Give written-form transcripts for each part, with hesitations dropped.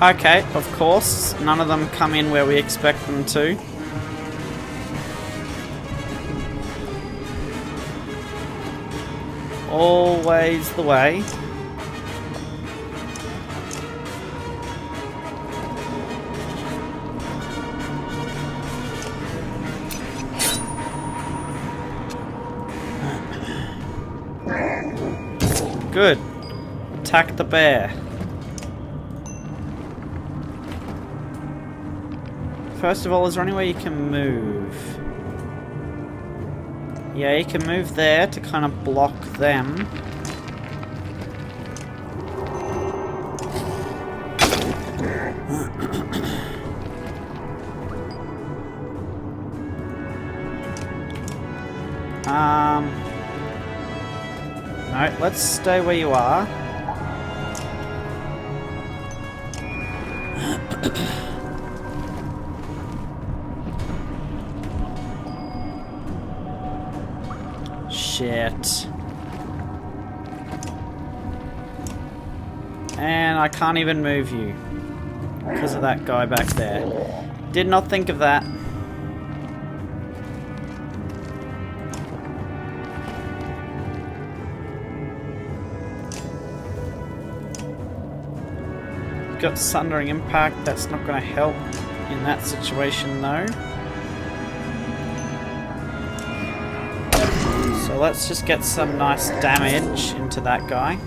Okay, of course. None of them come in where we expect them to. Always the way. Good. Attack the bear. First of all, is there any way you can move? Yeah, you can move there to kind of block them. No, let's stay where you are. Shit. And I can't even move you because of that guy back there. Did not think of that. Got Sundering Impact, that's not going to help in that situation though. So let's just get some nice damage into that guy.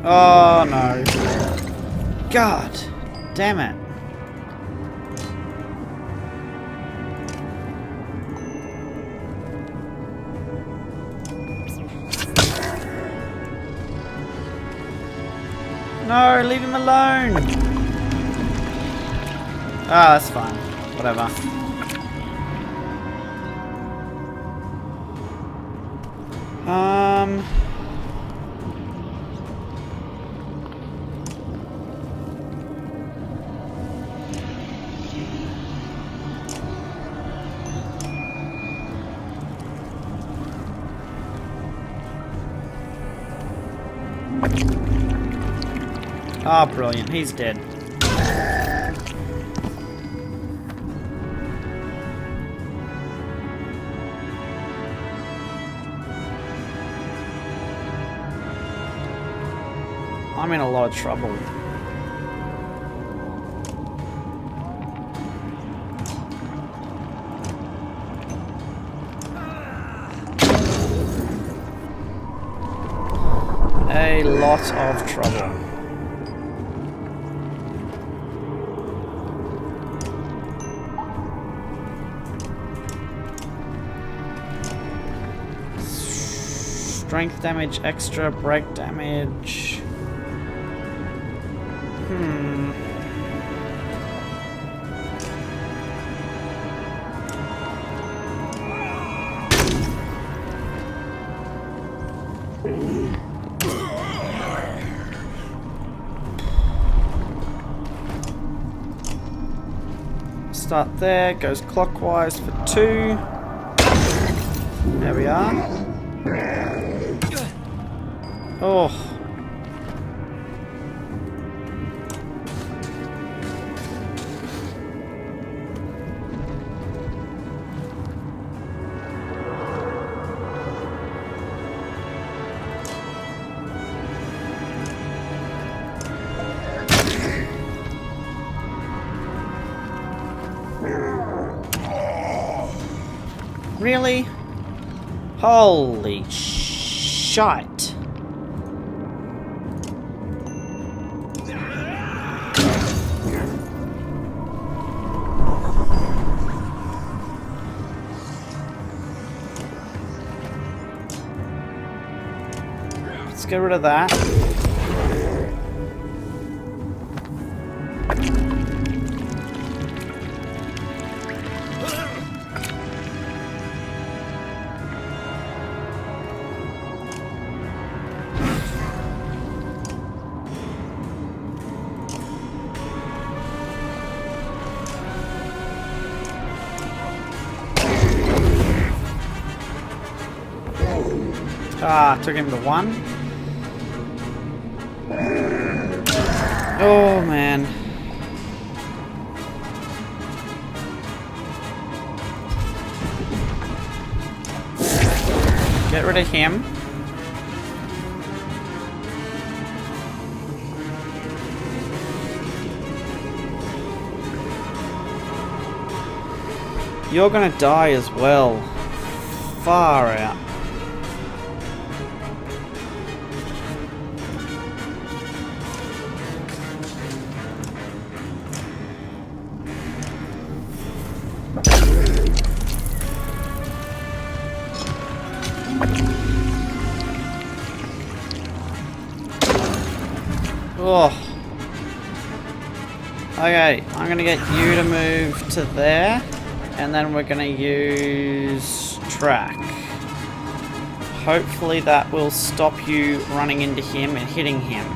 Oh no. God damn it. No, leave him alone. Ah, that's fine. Whatever. Ah, brilliant. He's dead. I'm in a lot of trouble. A lot of trouble. Strength damage, extra break damage. Start there, goes clockwise for 2. There we are. Oh. Really? Holy shite. Let's get rid of that. Ah, took him to 1. Oh, man. Get rid of him. You're gonna die as well. Far out. Oh. Okay, I'm gonna get you to move to there, and then we're gonna use track. Hopefully that will stop you running into him and hitting him.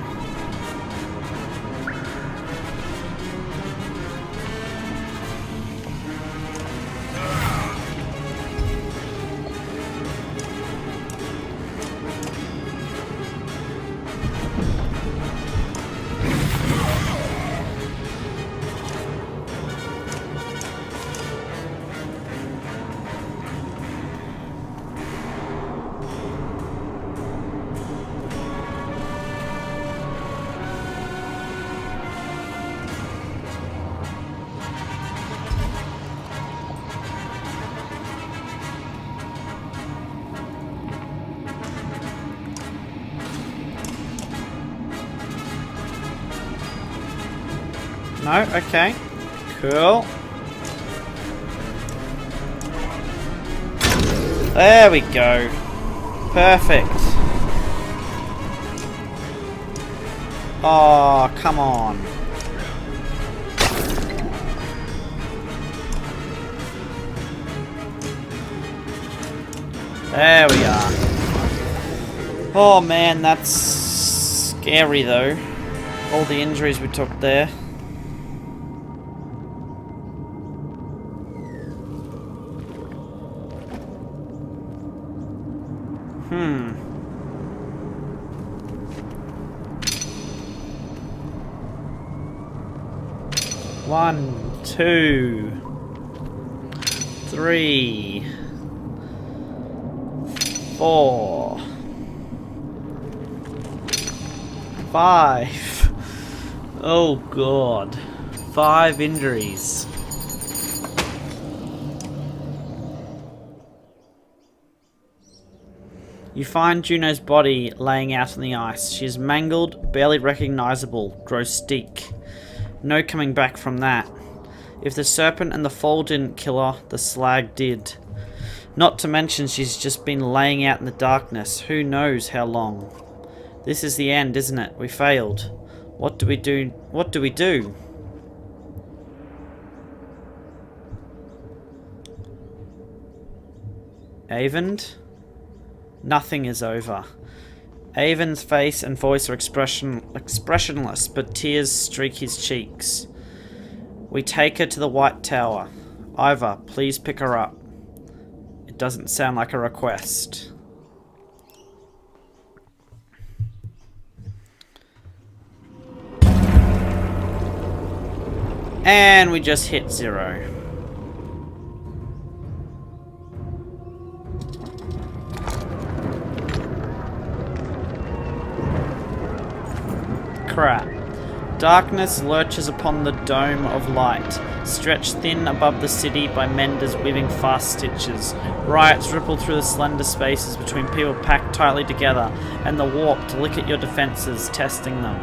No? Okay. Cool. There we go. Perfect. Oh, come on. There we are. Oh man, that's scary though. All the injuries we took there. One, 2, 3, 4, 5. Oh god. 5 injuries. You find Juno's body laying out on the ice. She is mangled, barely recognizable, grotesque. No coming back from that. If the serpent and the fall didn't kill her, the slag did. Not to mention she's just been laying out in the darkness. Who knows how long. This is the end, isn't it? We failed. What do we do? What do we do? Avond? Nothing is over. Avon's face and voice are expressionless, but tears streak his cheeks. We take her to the White Tower. Ivor, please pick her up. It doesn't sound like a request. And we just hit 0. Crap. Darkness lurches upon the dome of light, stretched thin above the city by Menders weaving fast stitches. Riots ripple through the slender spaces between people packed tightly together, and the warp to lick at your defenses, testing them.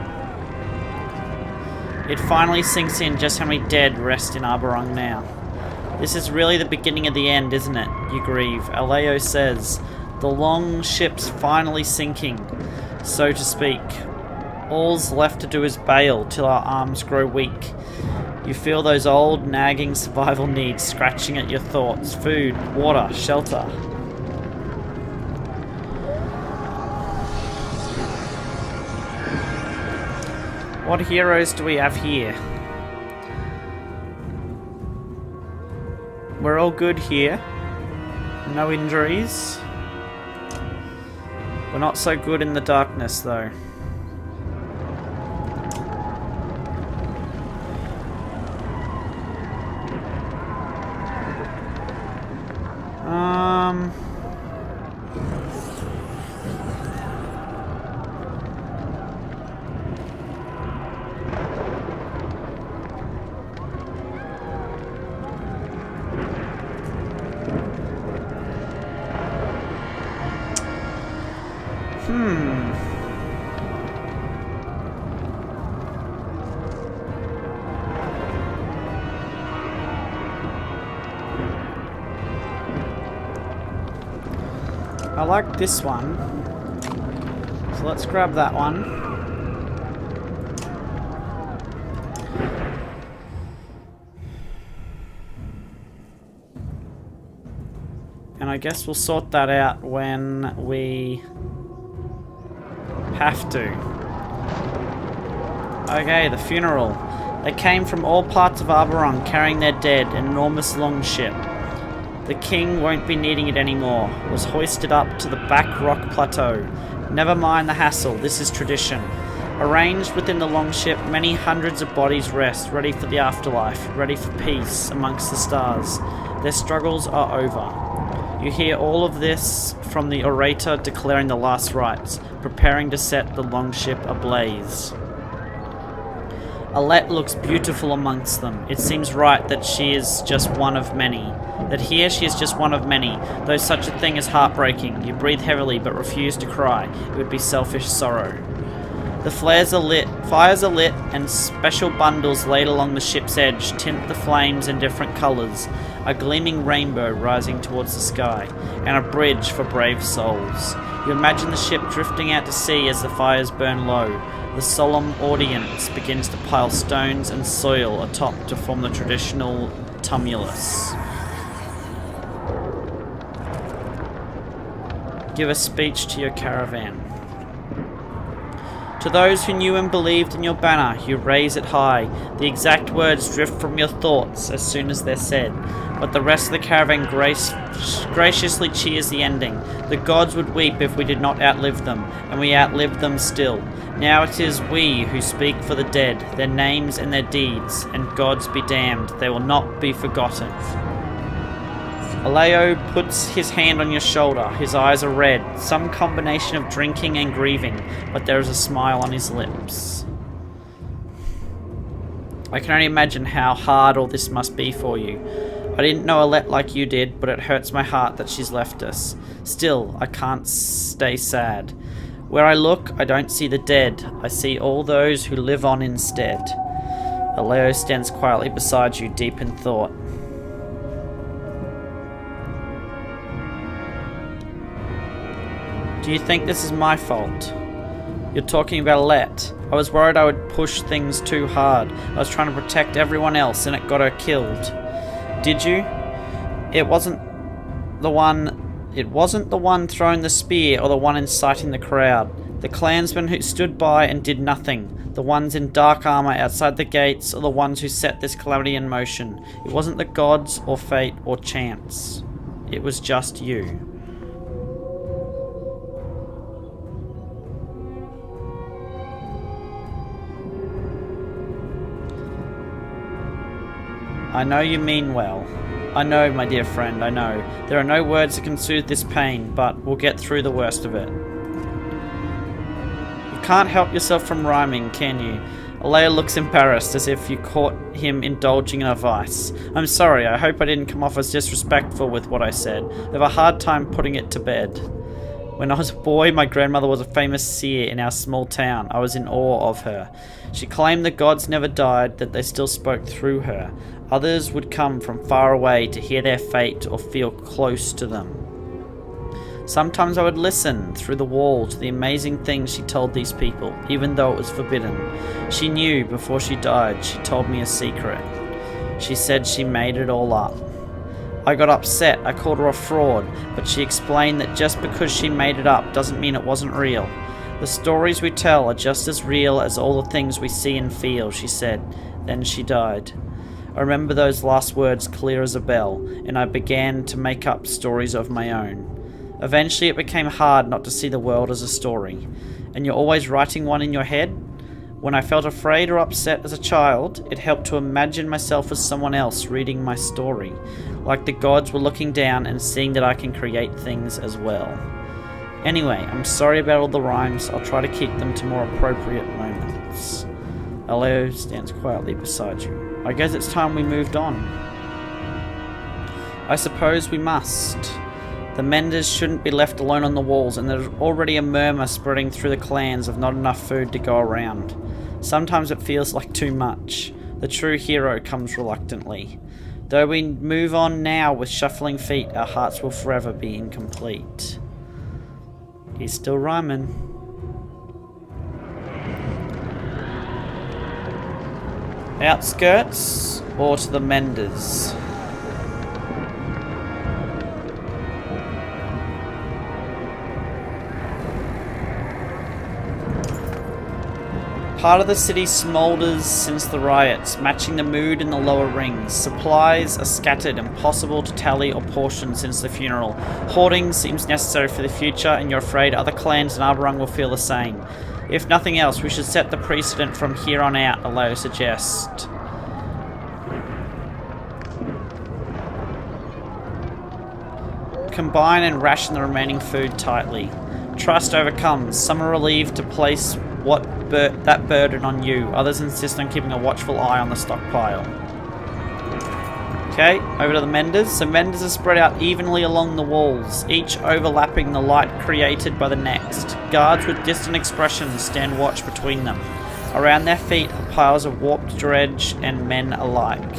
It finally sinks in just how many dead rest in Arborung now. This is really the beginning of the end, isn't it? You grieve. Aleo says, the long ship's finally sinking, so to speak. All's left to do is bail till our arms grow weak. You feel those old, nagging survival needs scratching at your thoughts. Food, water, shelter. What heroes do we have here? We're all good here. No injuries. We're not so good in the darkness, though. I like this one. So let's grab that one. And I guess we'll sort that out when we have to. Okay, the funeral. They came from all parts of Arboron carrying their dead, an enormous longship. The king won't be needing it anymore. It was hoisted up to the back rock plateau. Never mind the hassle, this is tradition. Arranged within the longship, many hundreds of bodies rest, ready for the afterlife, ready for peace amongst the stars. Their struggles are over. You hear all of this from the orator declaring the last rites, preparing to set the longship ablaze. Alette looks beautiful amongst them. It seems right that she is just one of many. That here she is just one of many. Though such a thing is heartbreaking. You breathe heavily but refuse to cry. It would be selfish sorrow. The fires are lit, and special bundles laid along the ship's edge tint the flames in different colours. A gleaming rainbow rising towards the sky, and a bridge for brave souls. You imagine the ship drifting out to sea as the fires burn low. The solemn audience begins to pile stones and soil atop to form the traditional tumulus. Give a speech to your caravan. To those who knew and believed in your banner, you raise it high. The exact words drift from your thoughts as soon as they're said. But the rest of the caravan graciously cheers the ending. The gods would weep if we did not outlive them, and we outlived them still. Now it is we who speak for the dead, their names and their deeds, and gods be damned, they will not be forgotten. Aleo puts his hand on your shoulder. His eyes are red, some combination of drinking and grieving, but there is a smile on his lips. I can only imagine how hard all this must be for you. I didn't know Alette like you did, but it hurts my heart that she's left us. Still, I can't stay sad. Where I look, I don't see the dead. I see all those who live on instead. Aleo stands quietly beside you, deep in thought. Do you think this is my fault? You're talking about Alette. I was worried I would push things too hard. I was trying to protect everyone else and it got her killed. Did you? It wasn't the one throwing the spear or the one inciting the crowd. The clansmen who stood by and did nothing. The ones in dark armor outside the gates are the ones who set this calamity in motion. It wasn't the gods or fate or chance. It was just you. I know you mean well. I know, my dear friend, I know. There are no words that can soothe this pain, but we'll get through the worst of it. You can't help yourself from rhyming, can you? Alea looks embarrassed, as if you caught him indulging in a vice. I'm sorry, I hope I didn't come off as disrespectful with what I said. I have a hard time putting it to bed. When I was a boy, my grandmother was a famous seer in our small town. I was in awe of her. She claimed the gods never died, that they still spoke through her. Others would come from far away to hear their fate or feel close to them. Sometimes I would listen through the wall to the amazing things she told these people, even though it was forbidden. She knew before she died. She told me a secret. She said she made it all up. I got upset. I called her a fraud, but she explained that just because she made it up doesn't mean it wasn't real. The stories we tell are just as real as all the things we see and feel, she said. Then she died. I remember those last words clear as a bell, and I began to make up stories of my own. Eventually it became hard not to see the world as a story. And you're always writing one in your head? When I felt afraid or upset as a child, it helped to imagine myself as someone else reading my story. Like the gods were looking down and seeing that I can create things as well. Anyway, I'm sorry about all the rhymes. I'll try to keep them to more appropriate moments. Aleo stands quietly beside you. I guess it's time we moved on. I suppose we must. The Menders shouldn't be left alone on the walls, and there's already a murmur spreading through the clans of not enough food to go around. Sometimes it feels like too much. The true hero comes reluctantly. Though we move on now with shuffling feet, our hearts will forever be incomplete. He's still rhyming. Outskirts or to the Menders? Part of the city smoulders since the riots, matching the mood in the lower rings. Supplies are scattered, impossible to tally or portion since the funeral. Hoarding seems necessary for the future, and you're afraid other clans in Arborung will feel the same. If nothing else, we should set the precedent from here on out, Aleo suggests. Combine and ration the remaining food tightly. Trust overcomes. Some are relieved to place that burden on you. Others insist on keeping a watchful eye on the stockpile. Okay, over to the Menders. So Menders are spread out evenly along the walls, each overlapping the light created by the next. Guards with distant expressions stand watch between them. Around their feet are piles of warped dredge and men alike.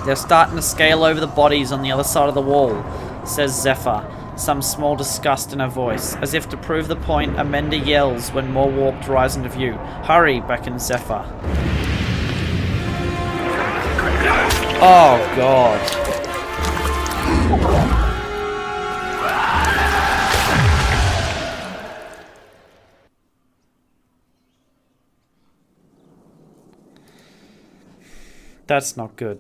They're starting to scale over the bodies on the other side of the wall, says Zephyr, some small disgust in her voice. As if to prove the point, a Mender yells when more warped rise into view. Hurry, beckons Zephyr. Oh, God. That's not good.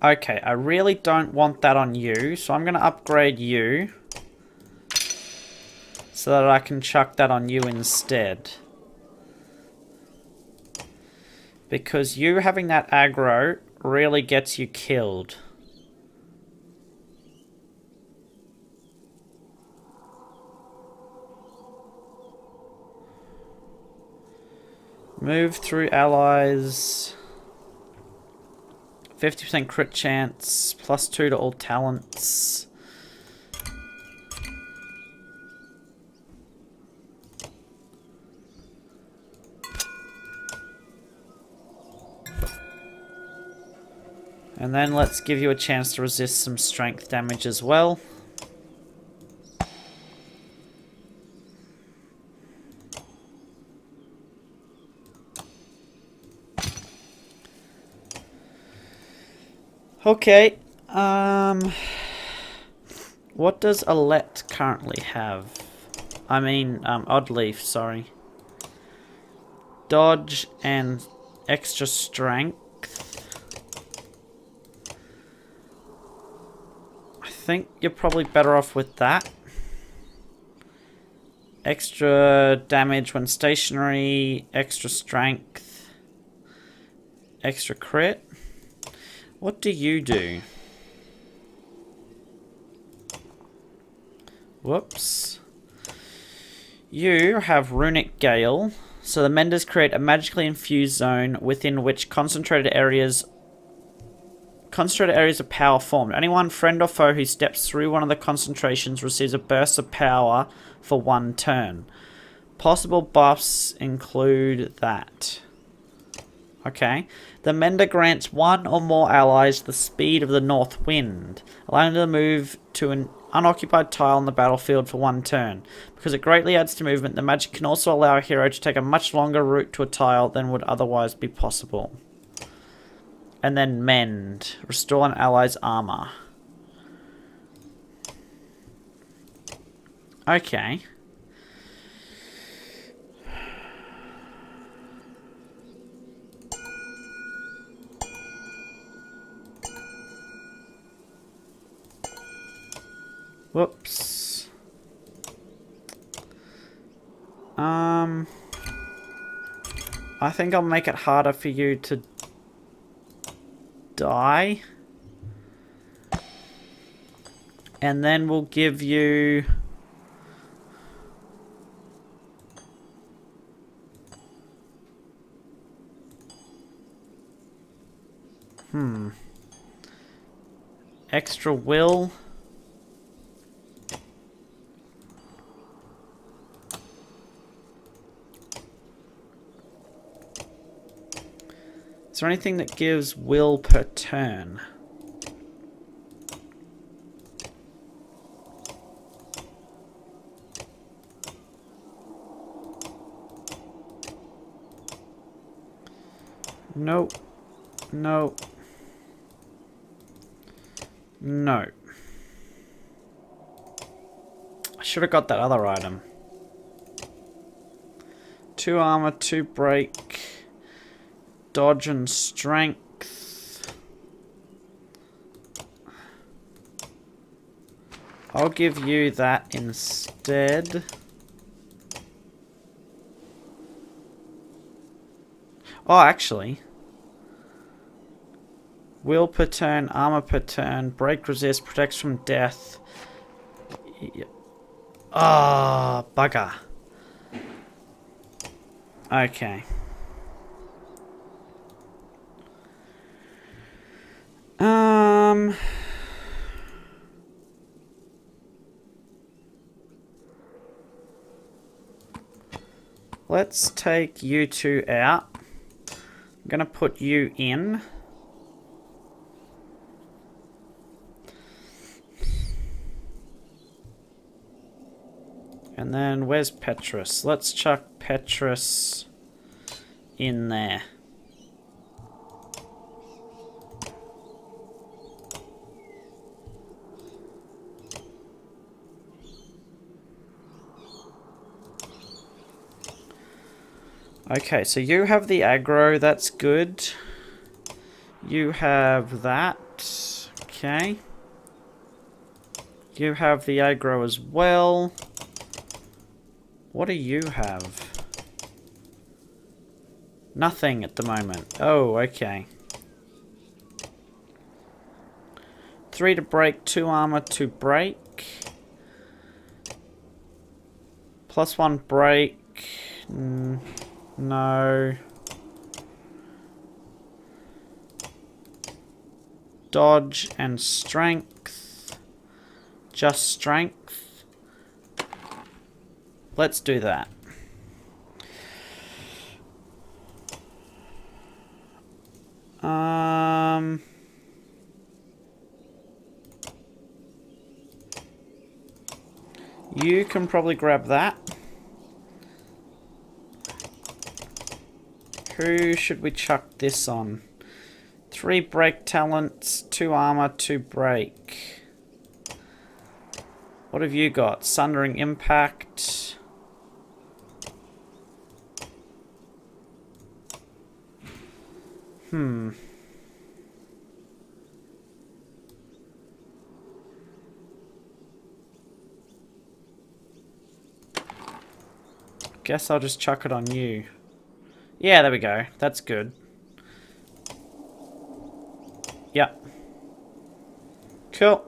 Okay, I really don't want that on you, so I'm going to upgrade you so that I can chuck that on you instead. Because you having that aggro really gets you killed. Move through allies. 50% crit chance. +2 to all talents. And then let's give you a chance to resist some strength damage as well. Okay, what does Alette currently have? I mean, Oddleaf, sorry. Dodge and extra strength. I think you're probably better off with that. Extra damage when stationary, extra strength, extra crit. What do you do? Whoops. You have Runic Gale. So the Menders create a magically infused zone within which concentrated areas of power formed. Anyone, friend or foe, who steps through one of the concentrations receives a burst of power for 1 turn. Possible buffs include that. Okay. The Mender grants 1 or more allies the speed of the north wind, allowing them to move to an unoccupied tile on the battlefield for 1 turn. Because it greatly adds to movement, the magic can also allow a hero to take a much longer route to a tile than would otherwise be possible. And then Mend. Restore an ally's armor. Okay. Whoops. I think I'll make it harder for you to die. And then we'll give you... extra will. Is there anything that gives will per turn? Nope. No. No. I should have got that other item. 2 armor, 2 break, dodge and strength. I'll give you that instead. Oh, actually. Will per turn, armor per turn, break, resist, protects from death. Ah, oh, bugger. Okay. Let's take you two out. I'm gonna put you in. And then where's Petrus? Let's chuck Petrus in there. Okay, so you have the aggro, that's good. You have that. Okay. You have the aggro as well. What do you have? Nothing at the moment. Oh, okay. 3 to break, 2 armor, 2 break. +1 break. No. Dodge and strength. Just strength. Let's do that. You can probably grab that. Who should we chuck this on? 3 break talents, 2 armor, 2 break. What have you got? Sundering impact. Guess I'll just chuck it on you. Yeah, there we go. That's good. Yep. Cool.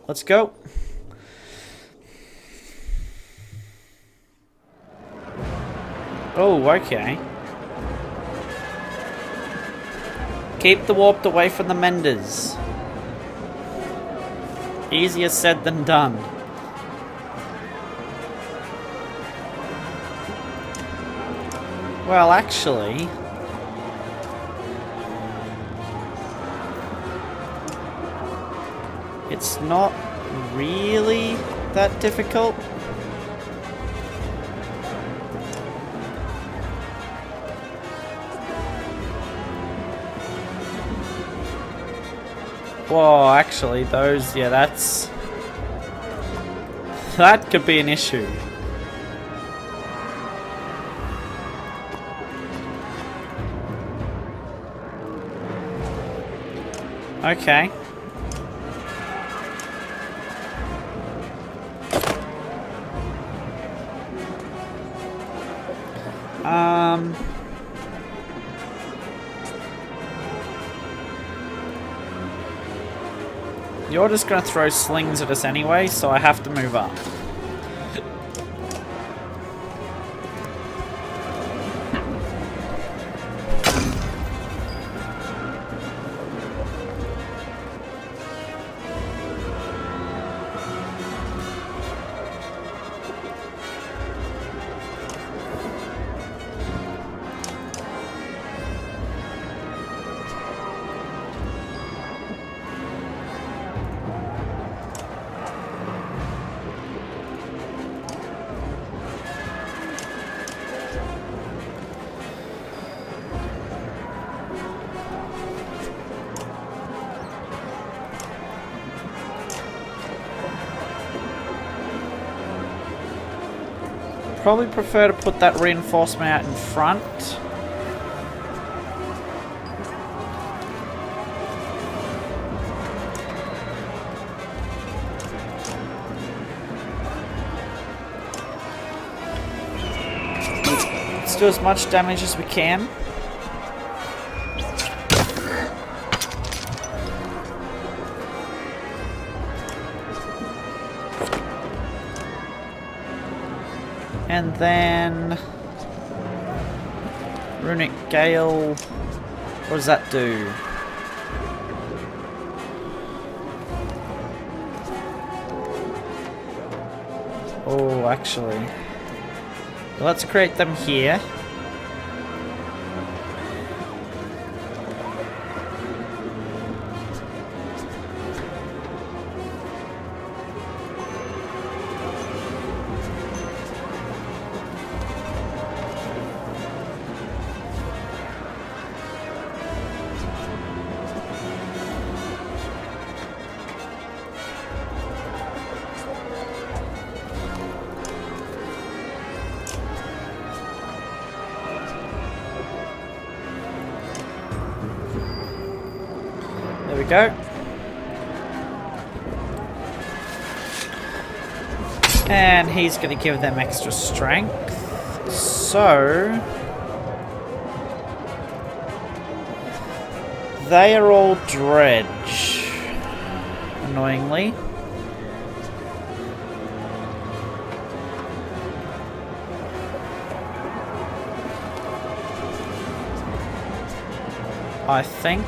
Let's go. Oh, okay. Keep the warped away from the Menders. Easier said than done. Well, actually... it's not really that difficult. Whoa, actually, those... yeah, that's... that could be an issue. Okay. You're just going to throw slings at us anyway, so I have to move up. Probably prefer to put that reinforcement out in front. Let's do as much damage as we can. And then Runic Gale. What does that do? Oh, actually. Let's create them here. There we go. And he's going to give them extra strength. So they are all dredge, annoyingly. I think.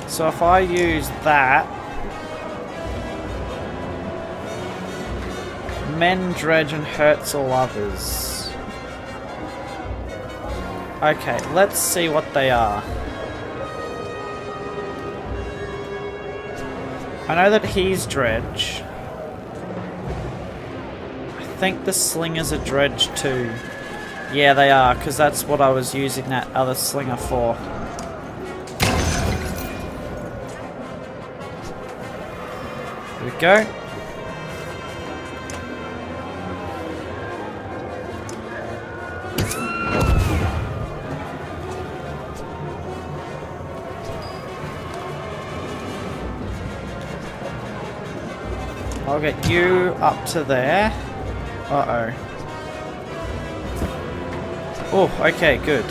So if I use that, men dredge and hurts all others. Okay, let's see what they are. I know that he's dredge. I think the slingers are dredge too. Yeah, they are, because that's what I was using that other slinger for. There we go. I'll get you up to there. Uh-oh. Oh, okay, good.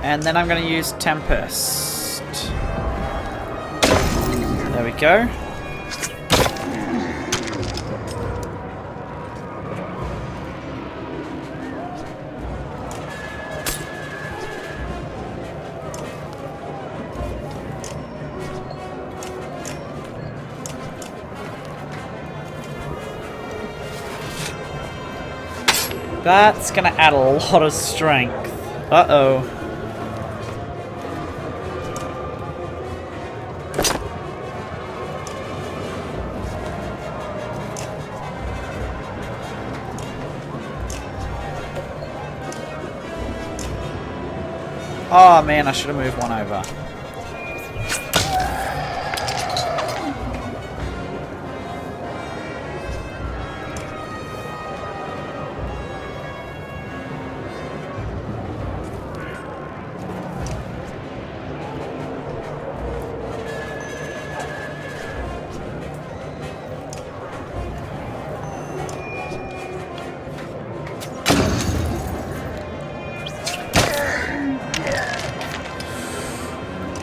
And then I'm going to use Tempest. There we go. That's gonna add a lot of strength. Uh-oh. Oh man, I should have moved one over.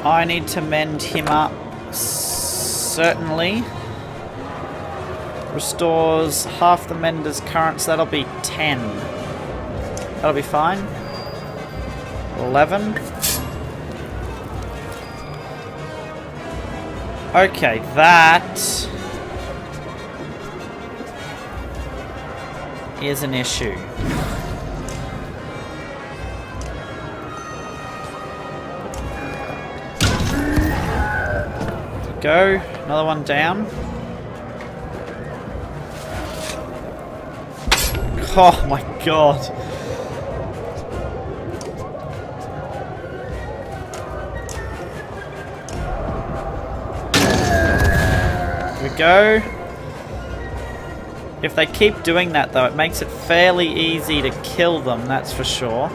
I need to mend him up. Certainly. Restores half the Menders' current, so that'll be 10. That'll be fine. 11. Okay, that is an issue. Go. Another one down. Oh my god. Here we go. If they keep doing that though, it makes it fairly easy to kill them, that's for sure.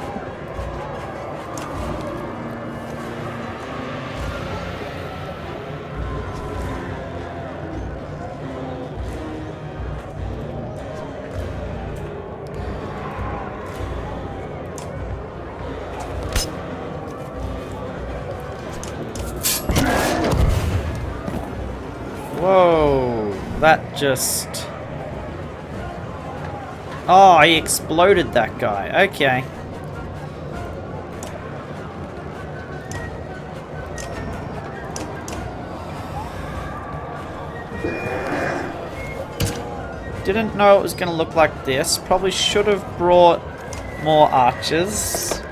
Whoa, that just... Oh, he exploded that guy. Okay. Didn't know it was going to look like this. Probably should have brought more archers.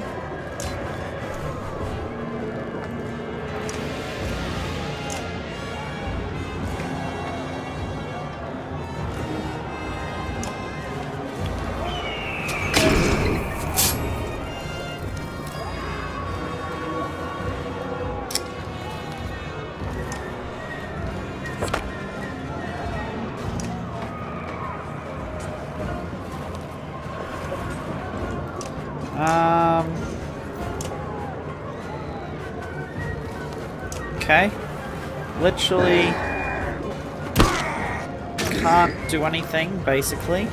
Okay. Literally can't do anything, basically.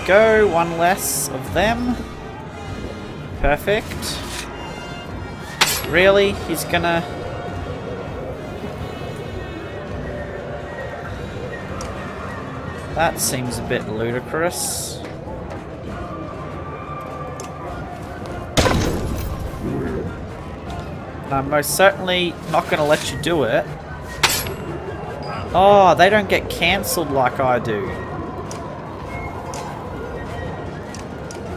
Go, one less of them. Perfect. Really? He's gonna... That seems a bit ludicrous. And I'm most certainly not going to let you do it. Oh, they don't get cancelled like I do.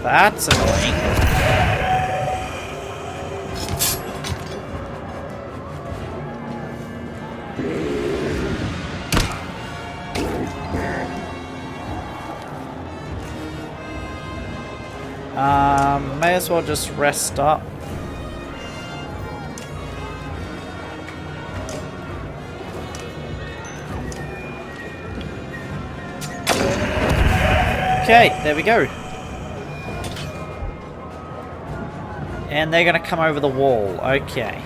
That's annoying. May as well just rest up. Okay, there we go. And they're gonna come over the wall. Okay.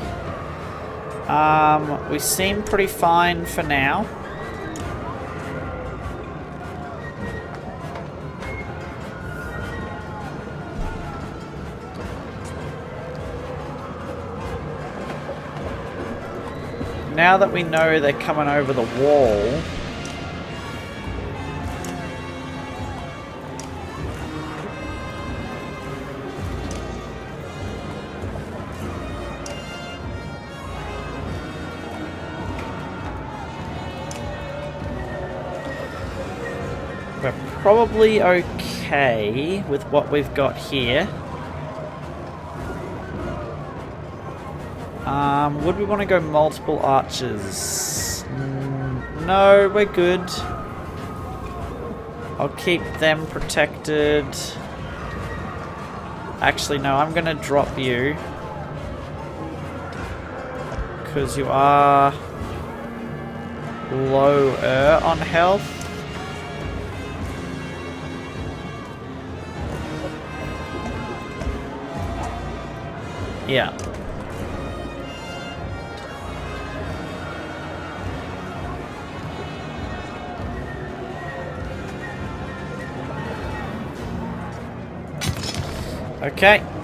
We seem pretty fine for now. Now that we know they're coming over the wall, we're probably okay with what we've got here. Would we want to go multiple archers? No, we're good. I'll keep them protected. Actually, no, I'm going to drop you. Because you are lower on health. Yeah. Okay.